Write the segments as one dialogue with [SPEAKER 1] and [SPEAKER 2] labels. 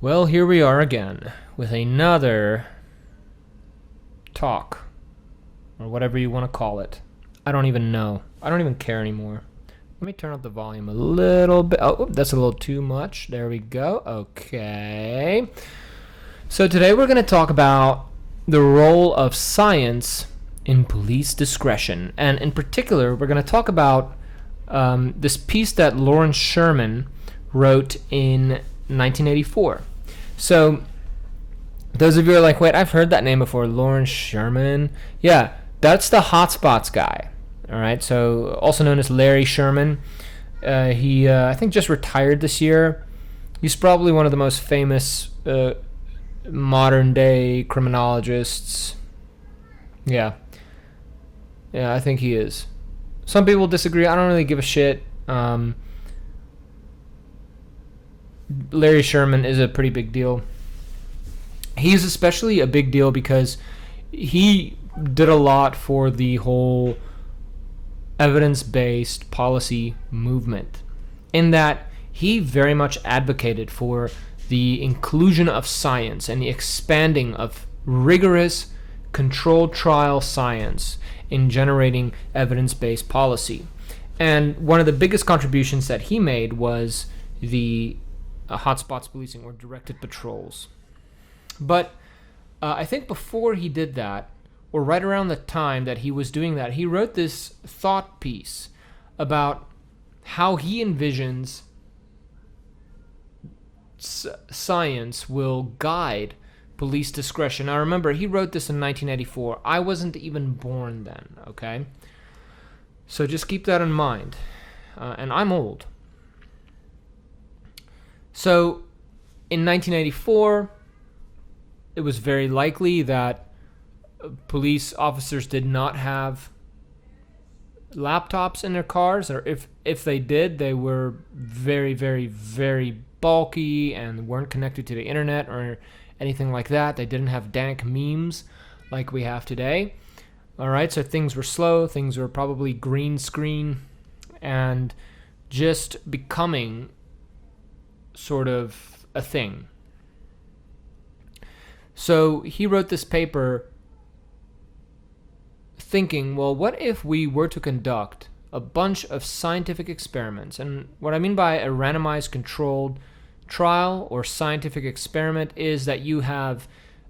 [SPEAKER 1] Well, here we are again with another talk, or whatever you want to call it. I don't even know. I don't even care anymore. Let me turn up the volume a little bit. Oh, that's a little too much. There we go. Okay. So today we're going to talk about the role of science in police discretion. And in particular, we're going to talk about this piece that Lawrence Sherman wrote in 1984. So those of you are like, wait, I've heard that name before, Lawrence Sherman. Yeah, that's the hotspots guy. All right, so also known as Larry Sherman. He, I think, just retired this year. He's probably one of the most famous modern-day criminologists. Yeah, I think he is. Some people disagree. I don't really give a shit. Larry Sherman is a pretty big deal. He's especially a big deal because he did a lot for the whole evidence-based policy movement, in that he very much advocated for the inclusion of science and the expanding of rigorous controlled trial science in generating evidence-based policy. And one of the biggest contributions that he made was the hotspots policing, or directed patrols. But I think before he did that, or right around the time that he was doing that, he wrote this thought piece about how he envisions science will guide police discretion. Now remember, he wrote this in 1984. I wasn't even born then, okay? So just keep that in mind. And I'm old. So in 1984, it was very likely that police officers did not have laptops in their cars, or if they did, they were very, very, very bulky and weren't connected to the internet or anything like that. They didn't have dank memes like we have today. All right, so things were slow. Things were probably green screen and just becoming sort of a thing. So he wrote this paper thinking, well, what if we were to conduct a bunch of scientific experiments? And what I mean by a randomized controlled trial or scientific experiment is that you have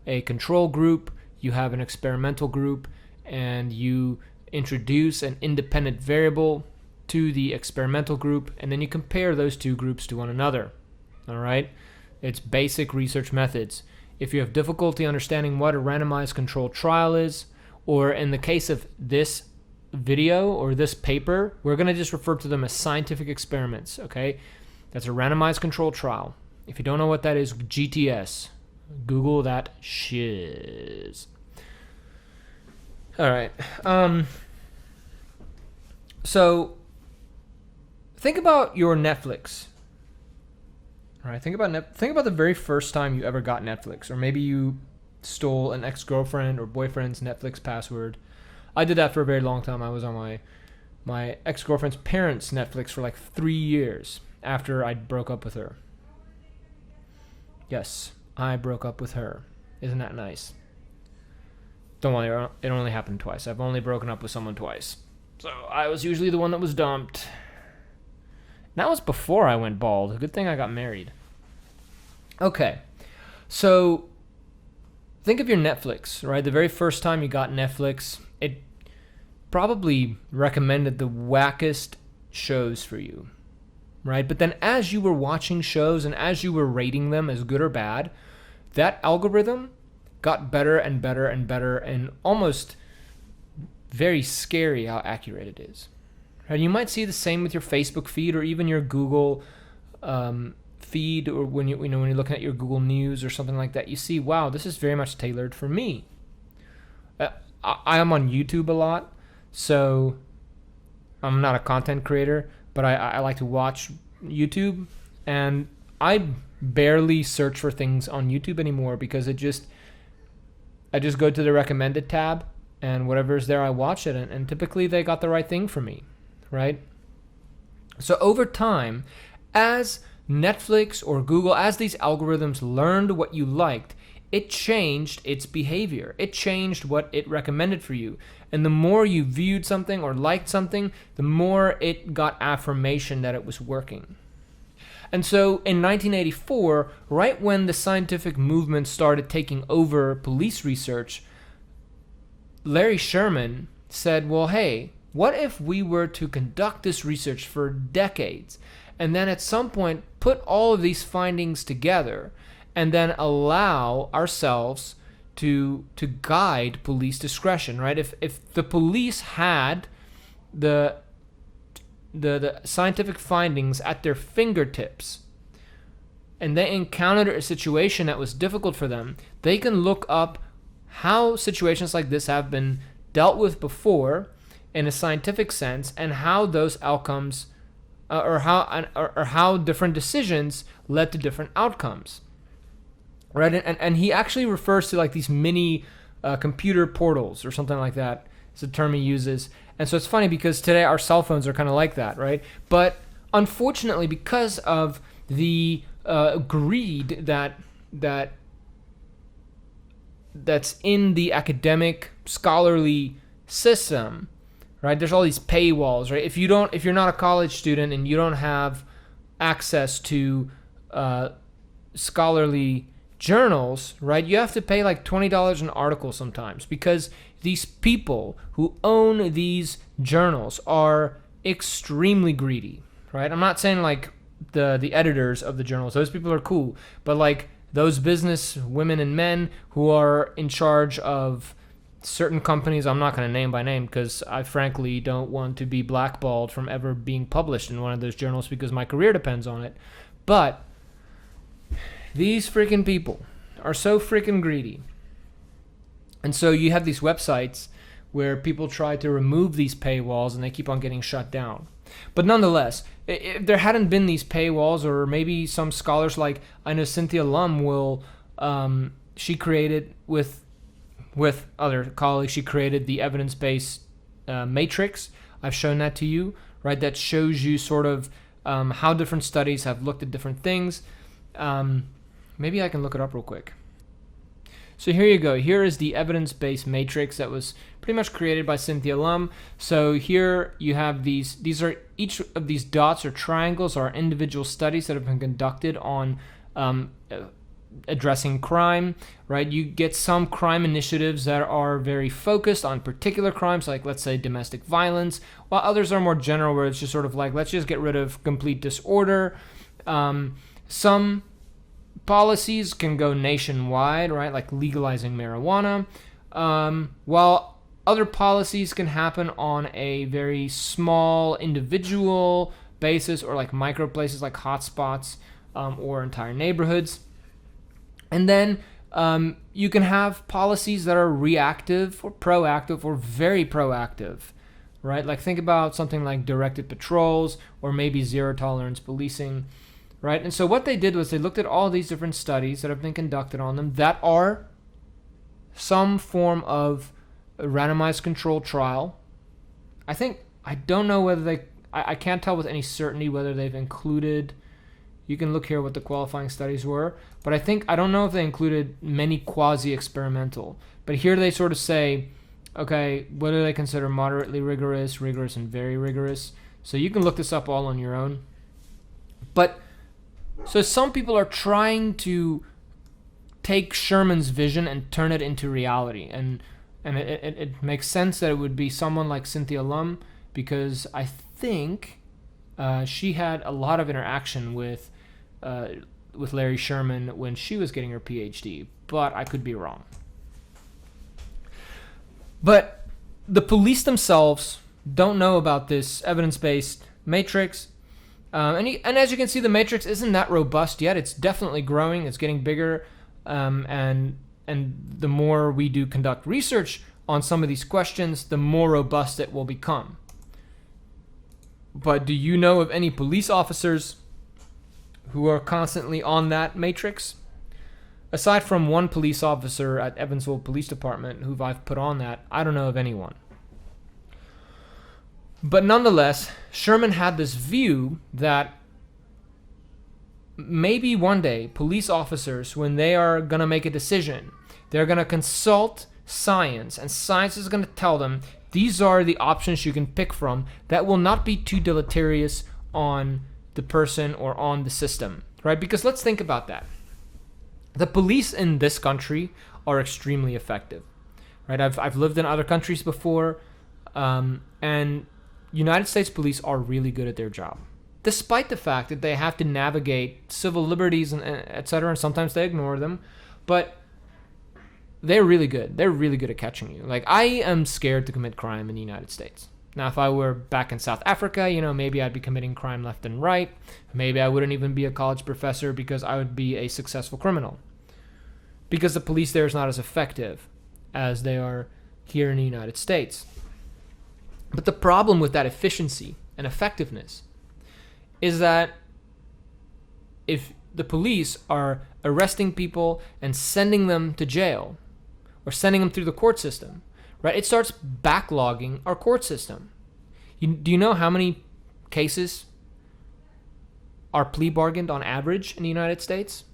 [SPEAKER 1] a control group, you have an experimental group, and you introduce an independent variable to the experimental group, and then you compare those two groups to one another. All right? It's basic research methods. If you have difficulty understanding what a randomized controlled trial is, or in the case of this video or this paper, we're going to just refer to them as scientific experiments, okay? That's a randomized controlled trial. If you don't know what that is, GTS. Google that shiz. All right. So think about your Netflix. All right, think about the very first time you ever got Netflix, or maybe you stole an ex-girlfriend or boyfriend's Netflix password. I did that for a very long time. I was on my ex-girlfriend's parents' Netflix for like 3 years after I broke up with her. Yes, I broke up with her. Isn't that nice? Don't worry, it only happened twice. I've only broken up with someone twice. So I was usually the one that was dumped. That was before I went bald. Good thing I got married. Okay, so think of your Netflix, right? The very first time you got Netflix, it probably recommended the wackest shows for you, right? But then as you were watching shows and as you were rating them as good or bad, that algorithm got better and better and better, and almost very scary how accurate it is. And you might see the same with your Facebook feed or even your Google feed, or when you're looking at your Google News or something like that. You see, wow, this is very much tailored for me. I am on YouTube a lot, so I'm not a content creator, but I like to watch YouTube, and I barely search for things on YouTube anymore because I just go to the recommended tab, and whatever's there, I watch it, and typically they got the right thing for me. Right? So over time, as Netflix or Google, as these algorithms learned what you liked, it changed its behavior. It changed what it recommended for you. And the more you viewed something or liked something, the more it got affirmation that it was working. And so in 1984, right when the scientific movement started taking over police research, Larry Sherman said, well, hey, what if we were to conduct this research for decades and then at some point put all of these findings together and then allow ourselves to guide police discretion, right? If the police had the scientific findings at their fingertips and they encountered a situation that was difficult for them, they can look up how situations like this have been dealt with before in a scientific sense and how those outcomes or how different decisions led to different outcomes, right? And he actually refers to like these mini computer portals or something like that. It's a term he uses. And so it's funny because today our cell phones are kind of like that, right? But unfortunately, because of the greed that's in the academic scholarly system, right? There's all these paywalls, right? If you're not a college student and you don't have access to scholarly journals, right? You have to pay like $20 an article sometimes because these people who own these journals are extremely greedy, right? I'm not saying like the editors of the journals; those people are cool, but like those business women and men who are in charge of certain companies, I'm not going to name by name because I frankly don't want to be blackballed from ever being published in one of those journals because my career depends on it. But these freaking people are so freaking greedy. And so you have these websites where people try to remove these paywalls and they keep on getting shut down. But nonetheless, if there hadn't been these paywalls, or maybe some scholars like I know Cynthia Lum will, she created with other colleagues, she created the evidence-based matrix. I've shown that to you, right? That shows you sort of how different studies have looked at different things. Maybe I can look it up real quick. So here you go. Here is the evidence-based matrix that was pretty much created by Cynthia Lum. So here you have these are each of these dots or triangles are individual studies that have been conducted on addressing crime, right? You get some crime initiatives that are very focused on particular crimes, like let's say domestic violence, while others are more general where it's just sort of like, let's just get rid of complete disorder. Some policies can go nationwide, right? Like legalizing marijuana, while other policies can happen on a very small individual basis or like micro places like hotspots or entire neighborhoods. And then you can have policies that are reactive or proactive or very proactive, right? Like think about something like directed patrols or maybe zero tolerance policing, right? And so what they did was they looked at all these different studies that have been conducted on them that are some form of a randomized controlled trial. I don't know whether I can't tell with any certainty whether they've included, you can look here what the qualifying studies were, but I don't know if they included many quasi-experimental. But here they sort of say, okay, what do they consider moderately rigorous, rigorous, and very rigorous? So you can look this up all on your own. But so some people are trying to take Sherman's vision and turn it into reality. And it makes sense that it would be someone like Cynthia Lum, because I think she had a lot of interaction with Larry Sherman when she was getting her PhD, but I could be wrong. But the police themselves don't know about this evidence-based matrix. And as you can see, the matrix isn't that robust yet. It's definitely growing. It's getting bigger. And the more we do conduct research on some of these questions, the more robust it will become. But do you know of any police officers who are constantly on that matrix? Aside from one police officer at Evansville Police Department who I've put on that, I don't know of anyone. But nonetheless, Sherman had this view that maybe one day police officers, when they are going to make a decision, they're going to consult science, and science is going to tell them these are the options you can pick from that will not be too deleterious on the person or on the system, right? Because let's think about that. The police in this country are extremely effective, right? I've lived in other countries before, and United States police are really good at their job, despite the fact that they have to navigate civil liberties and et cetera, and sometimes they ignore them, but they're really good. They're really good at catching you. Like, I am scared to commit crime in the United States. Now, if I were back in South Africa, maybe I'd be committing crime left and right. Maybe I wouldn't even be a college professor because I would be a successful criminal. Because the police there is not as effective as they are here in the United States. But the problem with that efficiency and effectiveness is that if the police are arresting people and sending them to jail, or sending them through the court system, right? It starts backlogging our court system. Do you know how many cases are plea bargained on average in the United States?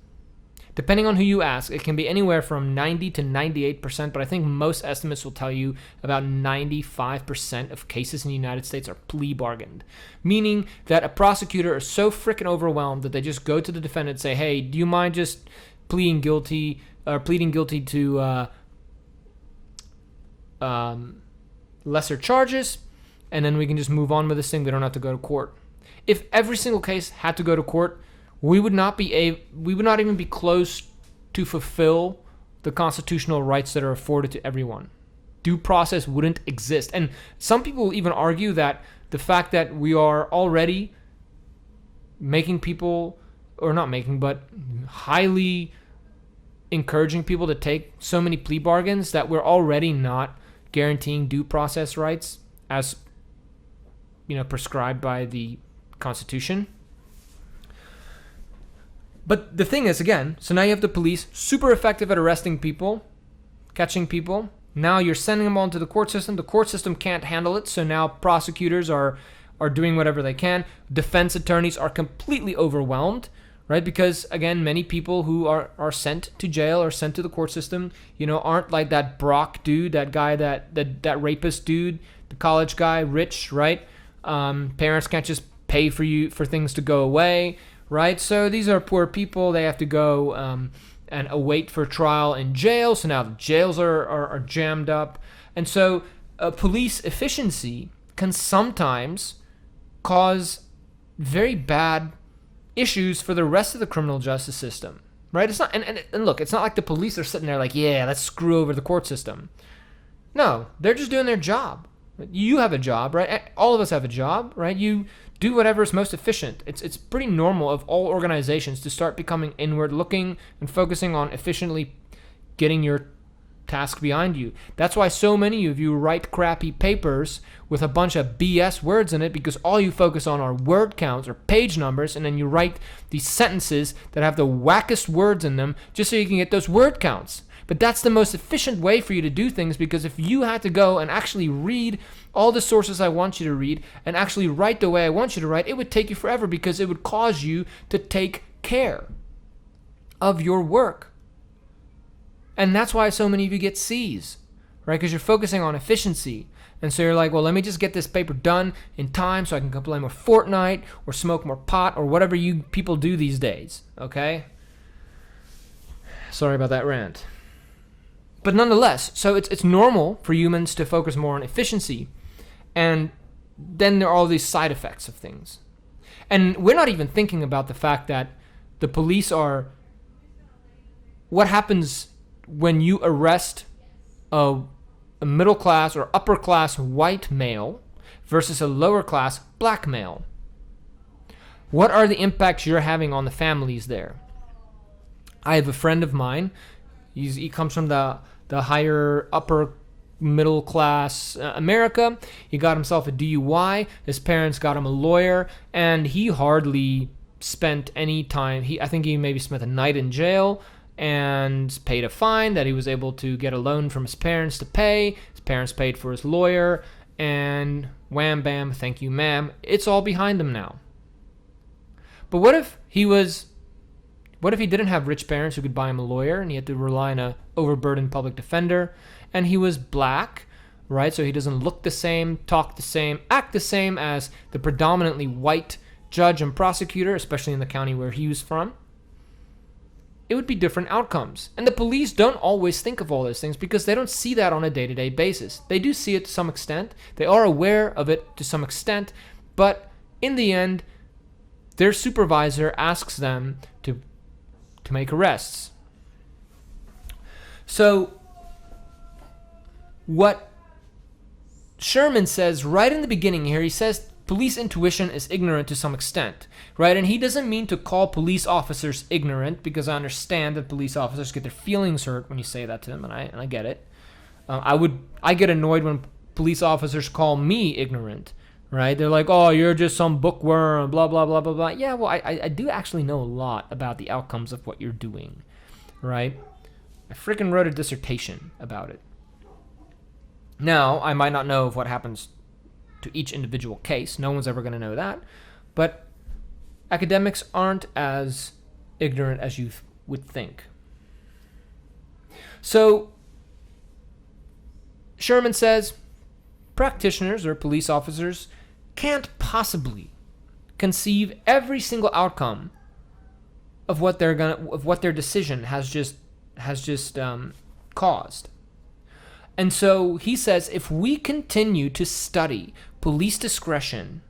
[SPEAKER 1] Depending on who you ask, it can be anywhere from 90 to 98%, but I think most estimates will tell you about 95% of cases in the United States are plea bargained, meaning that a prosecutor is so freaking overwhelmed that they just go to the defendant and say, hey, do you mind just pleading guilty to lesser charges, and then we can just move on with this thing. We don't have to go to court. If every single case had to go to court, we would not even be close to fulfill the constitutional rights that are afforded to everyone. Due process wouldn't exist. And some people even argue that the fact that we are already making people, or not making, but highly encouraging people to take so many plea bargains, that we're already not guaranteeing due process rights as prescribed by the Constitution. But the thing is, again, so now you have the police super effective at arresting people, catching people. Now you're sending them on to the court system. The court system can't handle it, so now prosecutors are doing whatever they can. Defense attorneys are completely overwhelmed, right? Because, again, many people who are sent to jail or sent to the court system, aren't like that Brock dude, that guy, that rapist dude, the college guy, rich, right? Parents can't just pay for things to go away, right? So these are poor people. They have to go and await for trial in jail. So now the jails are jammed up. And so police efficiency can sometimes cause very bad issues for the rest of the criminal justice system, right? It's not, and look, it's not like the police are sitting there like, yeah, let's screw over the court system. No, they're just doing their job. You have a job, right? All of us have a job, right? You do whatever is most efficient. It's pretty normal of all organizations to start becoming inward looking and focusing on efficiently getting your task behind you. That's why so many of you write crappy papers with a bunch of BS words in it, because all you focus on are word counts or page numbers, and then you write these sentences that have the wackest words in them just so you can get those word counts. But that's the most efficient way for you to do things, because if you had to go and actually read all the sources I want you to read and actually write the way I want you to write, it would take you forever, because it would cause you to take care of your work. And that's why so many of you get C's, right? Because you're focusing on efficiency. And so you're like, well, let me just get this paper done in time so I can play more Fortnite or smoke more pot or whatever you people do these days, okay? Sorry about that rant. But nonetheless, so it's normal for humans to focus more on efficiency. And then there are all these side effects of things. And we're not even thinking about the fact that the police are... What happens when you arrest a middle class or upper class white male versus a lower class black male? What are the impacts you're having on the families there? I have a friend of mine. He comes from the higher upper middle class America. He got himself a DUI. His parents got him a lawyer, and he hardly spent any time. I think he maybe spent a night in jail and paid a fine that he was able to get a loan from his parents to pay. His parents paid for his lawyer, and wham bam, thank you ma'am. It's all behind him now. But what if he was What if he didn't have rich parents who could buy him a lawyer and he had to rely on a overburdened public defender, and he was black, right? So he doesn't look the same, talk the same, act the same as the predominantly white judge and prosecutor, especially in the county where he was from. It would be different outcomes. And the police don't always think of all those things because they don't see that on a day-to-day basis. They do see it to some extent. They are aware of it to some extent. But in the end, their supervisor asks them to make arrests. So what Sherman says right in the beginning here, he says police intuition is ignorant to some extent, right? And he doesn't mean to call police officers ignorant, because I understand that police officers get their feelings hurt when you say that to them, and I get it. I get annoyed when police officers call me ignorant, right? They're like, oh, you're just some bookworm, blah, blah, blah, blah, blah. Yeah, well, I do actually know a lot about the outcomes of what you're doing, right? I freaking wrote a dissertation about it. Now, I might not know of what happens to each individual case. No one's ever going to know that. But academics aren't as ignorant as you would think. So, Sherman says practitioners or police officers can't possibly conceive every single outcome of what their decision has just caused. And so he says, if we continue to study police discretion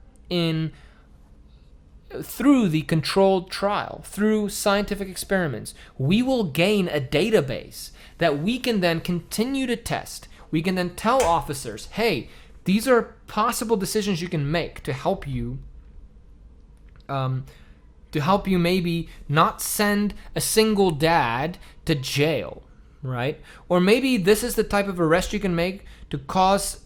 [SPEAKER 1] through the controlled trial, through scientific experiments, we will gain a database that we can then continue to test. We can then tell officers, hey, these are possible decisions you can make to help you maybe not send a single dad to jail, right? Or maybe this is the type of arrest you can make to cause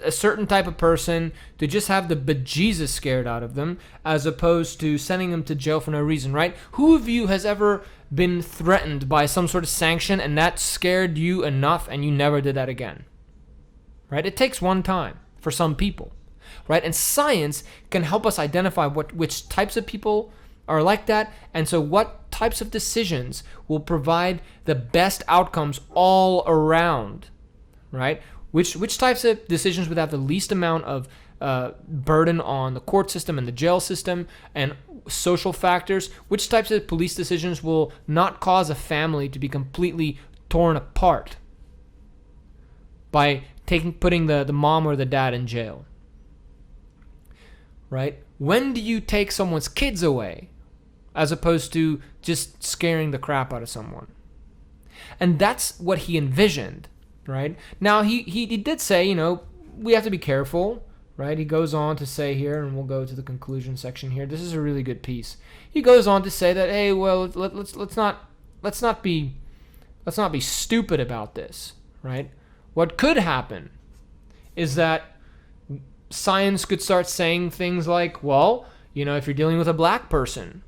[SPEAKER 1] a certain type of person to just have the bejesus scared out of them, as opposed to sending them to jail for no reason, right? Who of you has ever been threatened by some sort of sanction and that scared you enough and you never did that again, right? It takes one time for some people, right? And science can help us identify which types of people are like that, and so what types of decisions will provide the best outcomes all around, right? Which types of decisions would have the least amount of burden on the court system and the jail system and social factors? Which types of police decisions will not cause a family to be completely torn apart by putting the mom or the dad in jail? Right? When do you take someone's kids away as opposed to just scaring the crap out of someone? And that's what he envisioned, right? Now, he did say, we have to be careful, right? He goes on to say here, and we'll go to the conclusion section here. This is a really good piece. He goes on to say that, hey, well, let's not be stupid about this, right? What could happen is that science could start saying things like, well, if you're dealing with a black person,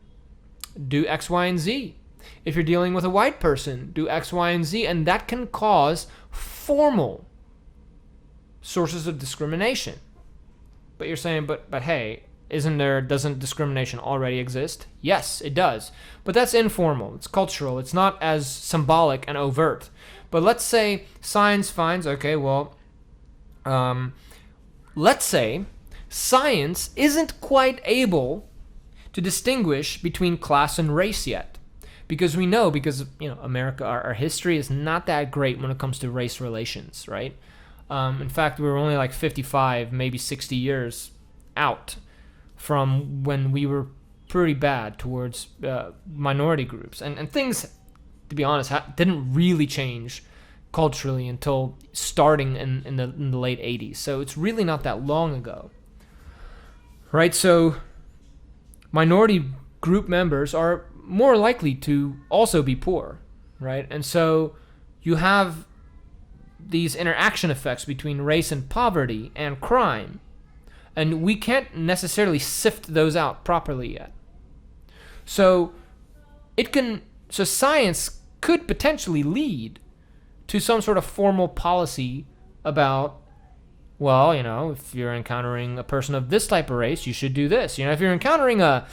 [SPEAKER 1] do X, Y, and Z. If you're dealing with a white person, do X, Y, and Z. And that can cause formal sources of discrimination. But you're saying, but hey, doesn't discrimination already exist? Yes, it does. But that's informal. It's cultural. It's not as symbolic and overt. But let's say science finds, okay, well, let's say science isn't quite able to distinguish between class and race yet. Because America, our history is not that great when it comes to race relations, right? In fact, we were only like 55, maybe 60 years out from when we were pretty bad towards minority groups. And things, to be honest, didn't really change culturally until starting in the late 80s. So it's really not that long ago, right? So minority group members are more likely to also be poor, right? And so you have these interaction effects between race and poverty and crime, and we can't necessarily sift those out properly yet. So science could potentially lead to some sort of formal policy about, well, if you're encountering a person of this type of race, you should do this. If you're encountering a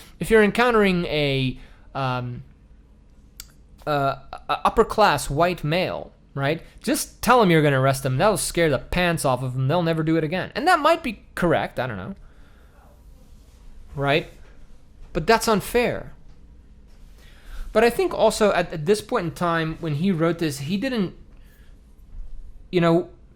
[SPEAKER 1] upper class white male, right? Just tell them you're going to arrest them. That'll scare the pants off of them. They'll never do it again. And that might be correct. I don't know. Right? But that's unfair. But I think also at this point in time, when he wrote this, he didn't,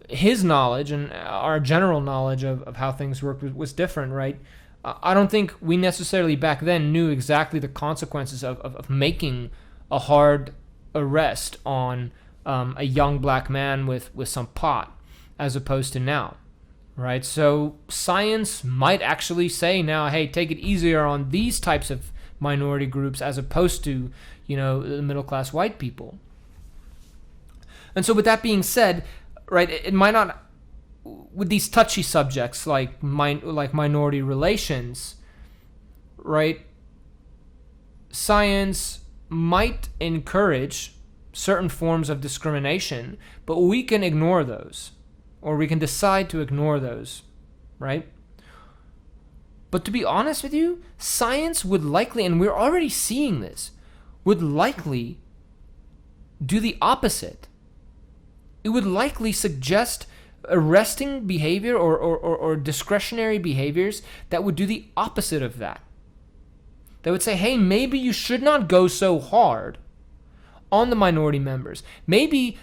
[SPEAKER 1] his knowledge and our general knowledge of how things work was different, right? I don't think we necessarily back then knew exactly the consequences of making a hard arrest on a young black man with some pot as opposed to now, right? So science might actually say now, hey, take it easier on these types of minority groups as opposed to, the middle-class white people. And so with that being said, right, it might not, with these touchy subjects like minority relations, right, science might encourage certain forms of discrimination, but we can ignore those, or we can decide to ignore those, right? But to be honest with you, science would likely, and we're already seeing this, would likely do the opposite. It would likely suggest arresting behavior or discretionary behaviors that would do the opposite of that. They would say, hey, maybe you should not go so hard on the minority members. Maybe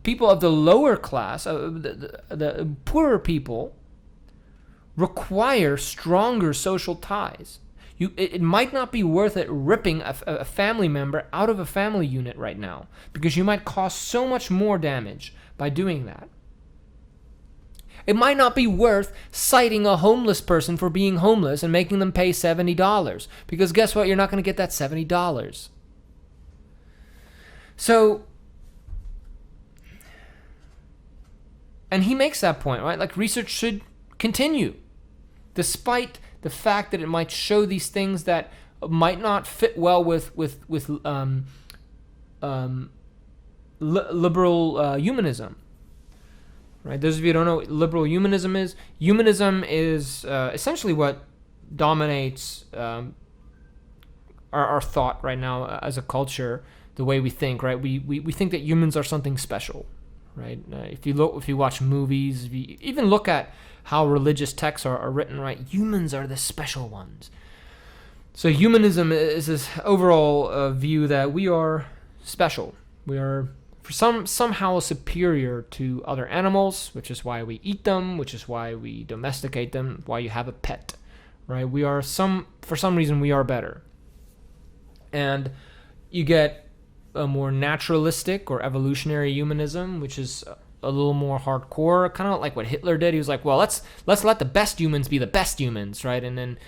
[SPEAKER 1] people of the lower class, the poorer people, require stronger social ties. It might not be worth it ripping a family member out of a family unit right now, because you might cause so much more damage by doing that. It might not be worth citing a homeless person for being homeless and making them pay $70, because guess what? You're not going to get that $70. So, and he makes that point, right? Like, research should continue, despite the fact that it might show these things that might not fit well with liberal humanism. Right? Those of you who don't know what liberal humanism is essentially what dominates our thought right now as a culture, the way we think. Right? We think that humans are something special. Right? If you watch movies, if you even look at how religious texts are written, right? Humans are the special ones. So humanism is this overall view that we are special. We are somehow superior to other animals, which is why we eat them, which is why we domesticate them, why you have a pet, right? For some reason we are better. And you get a more naturalistic or evolutionary humanism, which is a little more hardcore, kind of like what Hitler did. He was like, well, let's let the best humans be the best humans, right? And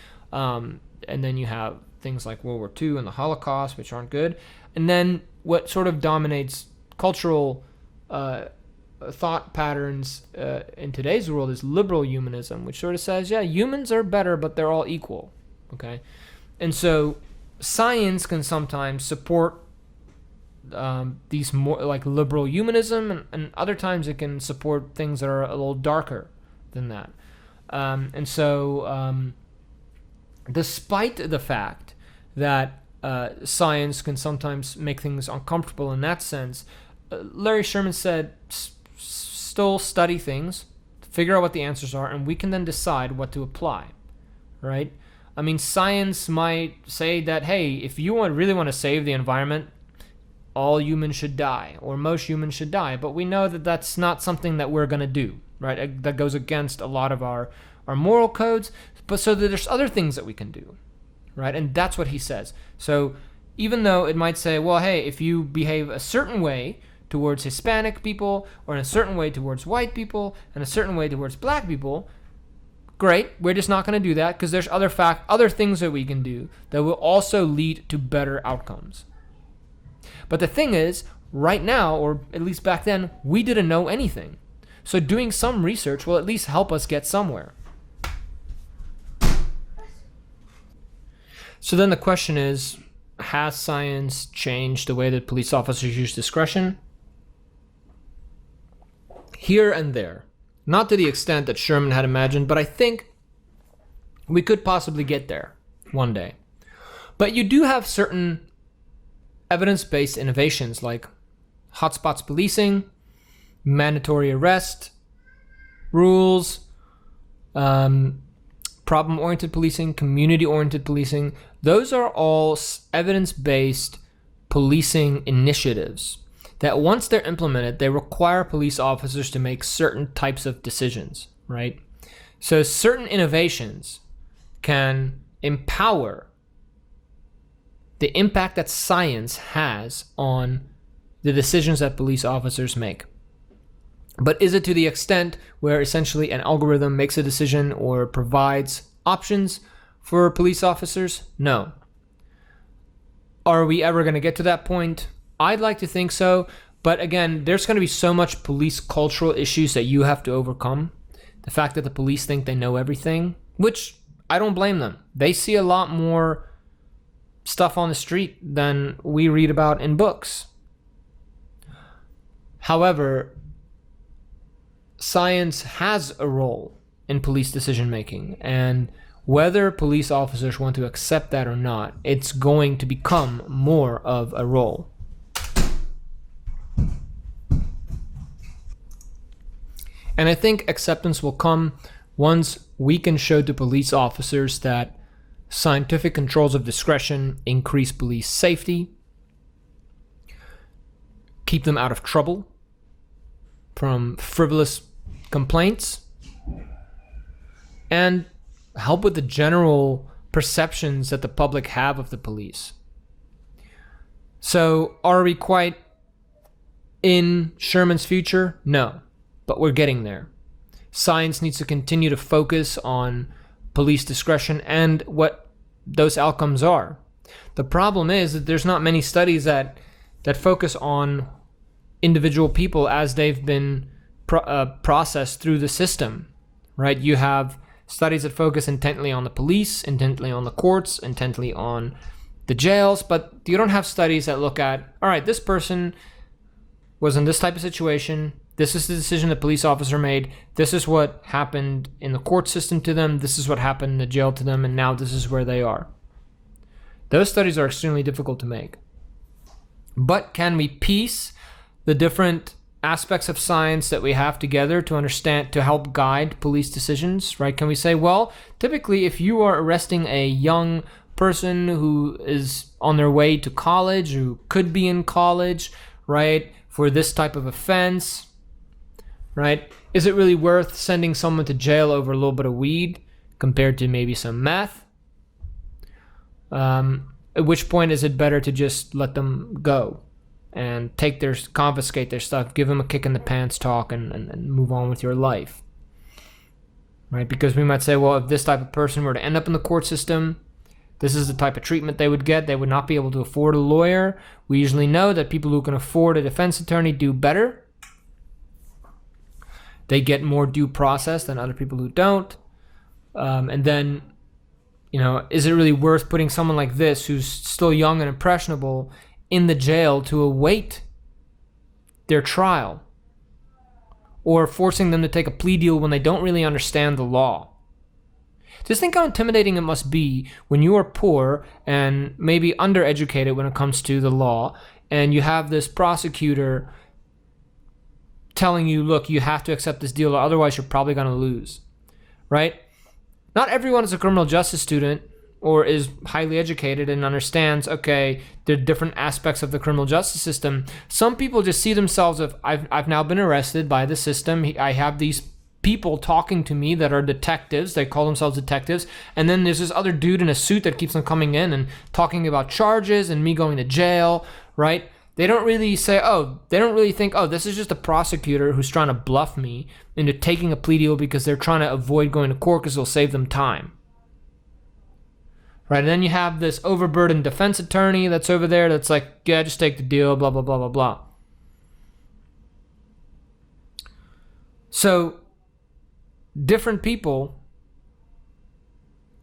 [SPEAKER 1] then you have things like World War II and the Holocaust, which aren't good. And then what sort of dominates cultural thought patterns in today's world is liberal humanism, which sort of says, yeah, humans are better, but they're all equal, okay? And so science can sometimes support these more like liberal humanism, and other times it can support things that are a little darker than that. And so despite the fact that science can sometimes make things uncomfortable in that sense, Larry Sherman said, still study things, figure out what the answers are, and we can then decide what to apply, right? I mean, science might say that, hey, if you really want to save the environment, all humans should die, or most humans should die. But we know that that's not something that we're going to do, right? That goes against a lot of our moral codes. But so there's other things that we can do, right? And that's what he says. So even though it might say, well, hey, if you behave a certain way towards Hispanic people, or in a certain way towards white people, and a certain way towards black people, great, we're just not going to do that, because there's other things that we can do that will also lead to better outcomes. But the thing is, right now, or at least back then, we didn't know anything. So doing some research will at least help us get somewhere. So then the question is, has science changed the way that police officers use discretion? Here and there. Not to the extent that Sherman had imagined, but I think we could possibly get there one day. But you do have certain evidence-based innovations like hotspots policing, mandatory arrest rules, problem-oriented policing, community-oriented policing. Those are all evidence-based policing initiatives that once they're implemented, they require police officers to make certain types of decisions, right? So certain innovations can empower the impact that science has on the decisions that police officers make. But is it to the extent where essentially an algorithm makes a decision or provides options for police officers? No. Are we ever going to get to that point? I'd like to think so. But again, there's going to be so much police cultural issues that you have to overcome. The fact that the police think they know everything, which I don't blame them. They see a lot more stuff on the street than we read about in books. However, science has a role in police decision making, and whether police officers want to accept that or not, it's going to become more of a role. And I think acceptance will come once we can show to police officers that scientific controls of discretion increase police safety, keep them out of trouble from frivolous complaints, and help with the general perceptions that the public have of the police. So are we quite in Sherman's future? No, but we're getting there. Science needs to continue to focus on police discretion and what those outcomes are. The problem is that there's not many studies that focus on individual people as they've been processed through the system, right? You have studies that focus intently on the police, intently on the courts, intently on the jails, but you don't have studies that look at, all right, this person was in this type of situation, this is the decision the police officer made, this is what happened in the court system to them, this is what happened in the jail to them, and now this is where they are. Those studies are extremely difficult to make. But can we piece the different aspects of science that we have together to understand, to help guide police decisions, right? Can we say, well, typically if you are arresting a young person who is on their way to college, who could be in college, right, for this type of offense, right, is it really worth sending someone to jail over a little bit of weed compared to maybe some meth? At which point is it better to just let them go and confiscate their stuff, give them a kick in the pants talk, and move on with your life, right? Because we might say, well, if this type of person were to end up in the court system, this is the type of treatment they would get. They would not be able to afford a lawyer. We usually know that people who can afford a defense attorney do better. They get more due process than other people who don't. And then, is it really worth putting someone like this, who's still young and impressionable, in the jail to await their trial, or forcing them to take a plea deal when they don't really understand the law? Just think how intimidating it must be when you are poor and maybe undereducated when it comes to the law, and you have this prosecutor telling you, look, you have to accept this deal or otherwise you're probably going to lose, right? Not everyone is a criminal justice student or is highly educated and understands, okay, there are different aspects of the criminal justice system. Some people just see themselves as, I've now been arrested by the system. I have these people talking to me that are detectives. They call themselves detectives. And then there's this other dude in a suit that keeps them coming in and talking about charges and me going to jail, right? They don't really think, this is just a prosecutor who's trying to bluff me into taking a plea deal because they're trying to avoid going to court because it'll save them time. Right, and then you have this overburdened defense attorney that's over there that's like, yeah, just take the deal, blah, blah, blah, blah, blah. So, different people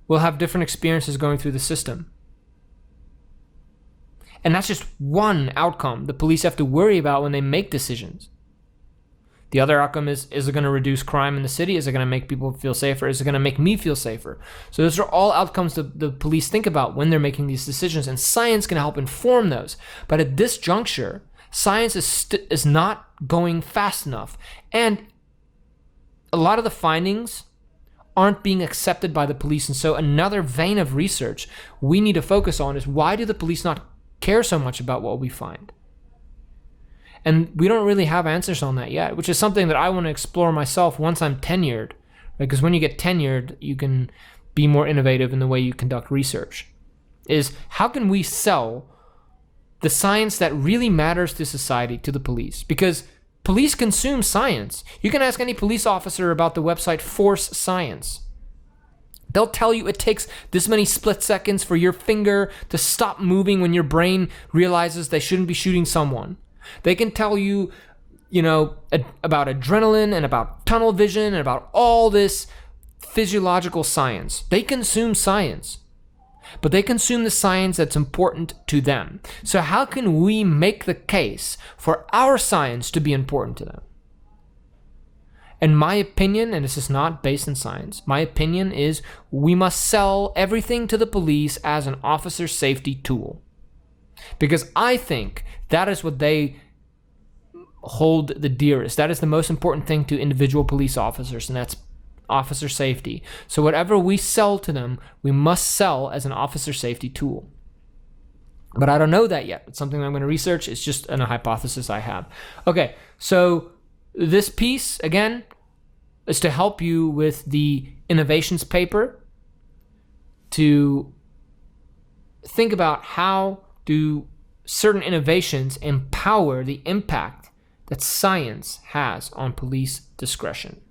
[SPEAKER 1] will have different experiences going through the system. And that's just one outcome the police have to worry about when they make decisions. The other outcome is it going to reduce crime in the city? Is it going to make people feel safer? Is it going to make me feel safer? So those are all outcomes that the police think about when they're making these decisions, and science can help inform those. But at this juncture, science is not going fast enough. And a lot of the findings aren't being accepted by the police. And so another vein of research we need to focus on is, why do the police not care so much about what we find? And we don't really have answers on that yet, which is something that I want to explore myself once I'm tenured. Because when you get tenured, you can be more innovative in the way you conduct research. Is how can we sell the science that really matters to society to the police? Because police consume science. You can ask any police officer about the website Force Science. They'll tell you it takes this many split seconds for your finger to stop moving when your brain realizes they shouldn't be shooting someone. They can tell you, about adrenaline and about tunnel vision and about all this physiological science. They consume science, but they consume the science that's important to them. So how can we make the case for our science to be important to them? And my opinion, and this is not based in science, my opinion is we must sell everything to the police as an officer safety tool. Because I think that is what they hold the dearest. That is the most important thing to individual police officers, and that's officer safety. So whatever we sell to them, we must sell as an officer safety tool. But I don't know that yet. It's something I'm going to research. It's just a hypothesis I have. Okay, so this piece, again, is to help you with the innovations paper, to think about how do certain innovations empower the impact that science has on police discretion.